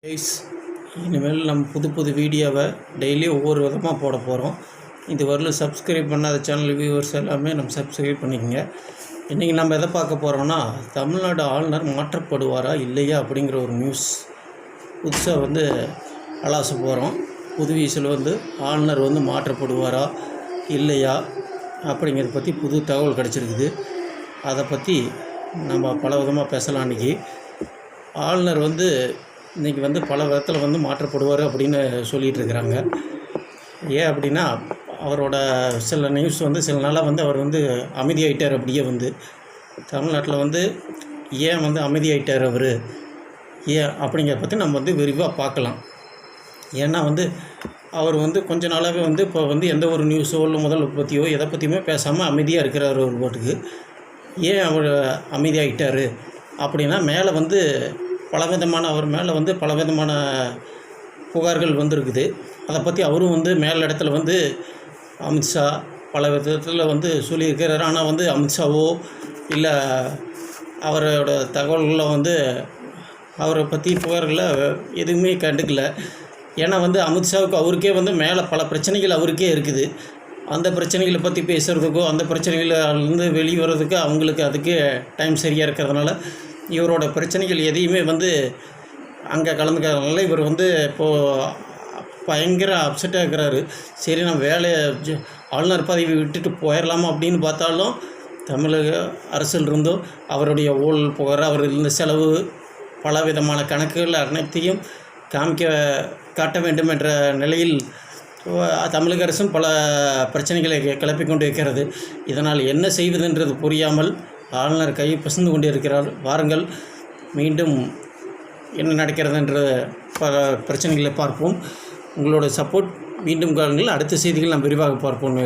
Guys, இனிமேல் நம்ம புது புது வீடியோவை டெய்லி ஒவ்வொரு விதமாக போட போகிறோம். இது வரலும் சப்ஸ்கிரைப் பண்ணாத சேனல் வியூவர்ஸ் எல்லாமே நம்ம சப்ஸ்கிரைப் பண்ணிக்கோங்க. இன்றைக்கி நம்ம எதை பார்க்க போகிறோம்னா, தமிழ்நாடு ஆளுநர் மாற்றப்படுவாரா இல்லையா அப்படிங்கிற ஒரு நியூஸ் புதுசாக அலாச போகிறோம். புதுவீசில் ஆளுநர் மாற்றப்படுவாரா இல்லையா அப்படிங்கிறத பற்றி புது தகவல் கிடச்சிருக்குது. அதை பற்றி நம்ம பல விதமாக பேசலாம். இன்றைக்கி ஆளுநர் இன்றைக்கி பல விதத்தில் மாற்றப்படுவார் அப்படின்னு சொல்லிகிட்டு இருக்கிறாங்க. ஏன் அப்படின்னா, அவரோட சில நியூஸ் சில நாளாக அவர் அமைதியாகிட்டார். அப்படியே தமிழ்நாட்டில் ஏன் அமைதியாகிட்டார் அவர், ஏன் அப்படிங்கிறத பற்றி நம்ம விரிவாக பார்க்கலாம். ஏன்னா அவர் கொஞ்ச நாளாகவே இப்போ எந்த ஒரு நியூஸோ இல்லை முதல் பற்றியோ எதை பற்றியுமே பேசாமல் அமைதியாக இருக்கிறார். ஒரு பாட்டுக்கு ஏன் அவர் அமைதியாகிட்டார் அப்படின்னா, மேலே பலவிதமான அவர் மேலே பலவிதமான புகார்கள் வந்திருக்குது. அதை பற்றி அவரும் மேல் இடத்துல அமித்ஷா பல விதத்தில் சொல்லியிருக்கிறார். ஆனால் அமித்ஷாவோ இல்லை அவரோட தகவல்களை அவரை பற்றி புகார்களை எதுவுமே கண்டுக்கல. ஏன்னா அமித்ஷாவுக்கு அவருக்கே மேலே பல பிரச்சனைகள் அவருக்கே இருக்குது. அந்த பிரச்சனைகளை பற்றி பேசுகிறதுக்கோ அந்த பிரச்சனைகளிலிருந்து வெளிவரதுக்கு அவங்களுக்கு அதுக்கு டைம் சரியாக இருக்கிறதுனால இவரோட பிரச்சனைகள் எதையுமே அங்கே கலந்துக்கிறதுனால இவர் இப்போது பயங்கர அப்செட்டாக இருக்கிறாரு. சரி, நம்ம வேலையை ஆளுநர் பதவி விட்டுட்டு போயிடலாமா அப்படின்னு பார்த்தாலும் தமிழக அரசிலிருந்தோ அவருடைய ஊழல் புகார், அவர் இருந்த செலவு, பல விதமான கணக்குகள் அனைத்தையும் காட்ட வேண்டும் என்ற நிலையில் தமிழக அரசும் பல பிரச்சனைகளை கிளப்பிக் கொண்டு இருக்கிறது. இதனால் என்ன செய்வதென்றது புரியாமல் ஆளுநர் கை பசந்து கொண்டு இருக்கிறார். வாருங்கள், மீண்டும் என்ன நடக்கிறது என்ற பல பிரச்சனைகளை பார்ப்போம். உங்களோட சப்போர்ட் மீண்டும் காலங்களில் அடுத்த செய்திகள் நாம் விரிவாக பார்ப்போம்.